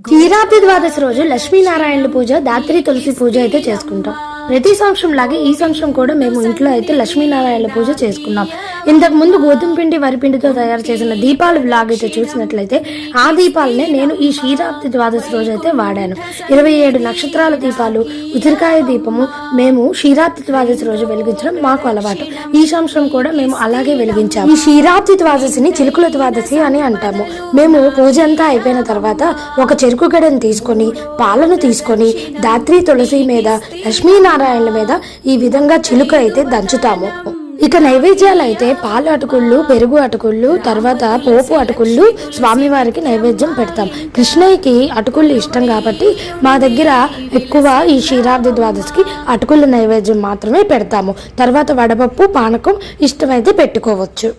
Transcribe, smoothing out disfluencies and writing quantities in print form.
క్షీరాబ్ది ద్వాదశి రోజు లక్ష్మీనారాయణుల పూజ, ధాత్రి తులసి పూజ అయితే చేసుకుంటాం. ప్రతి సంవత్సరం లాగే ఈ సంవత్సరం కూడా మేము ఇంట్లో అయితే లక్ష్మీనారాయణుల పూజ చేసుకున్నాం. ఇంతకు ముందు గోధుమ పిండి, వరిపిండితో తయారు చేసిన దీపాలు బ్లాగ్ అయితే చూసినట్లయితే ఆ దీపాలనే నేను ఈ క్షీరాబ్ది ద్వాదశి రోజు అయితే వాడాను. 27 నక్షత్రాల దీపాలు, ఉసిరికాయ దీపము మేము క్షీరాబ్ది ద్వాదశి రోజు వెలిగించడం మాకు అలవాటు. ఈ సంవత్సరం కూడా మేము అలాగే వెలిగించాము. ఈ క్షీరాబ్ది ద్వాదశిని చిలుకుల ద్వాదశి అని అంటాము. మేము పూజ అంతా అయిపోయిన తర్వాత ఒక చెరుకు గడను తీసుకొని, పాలను తీసుకొని ధాత్రి తులసి మీద, లక్ష్మీనారాయణుల మీద ఈ విధంగా చిలుక అయితే దంచుతాము. ఇక నైవేద్యాలు అయితే పాలు అటుకుళ్ళు, పెరుగు అటుకుళ్ళు, తర్వాత పోపు అటుకుళ్ళు స్వామివారికి నైవేద్యం పెడతాం. కృష్ణయ్యకి అటుకుళ్ళు ఇష్టం కాబట్టి మా దగ్గర ఎక్కువ ఈ క్షీరాబ్ది ద్వాదశికి అటుకుళ్ళ నైవేద్యం మాత్రమే పెడతాము. తర్వాత వడపప్పు, పానకం ఇష్టమైతే పెట్టుకోవచ్చు.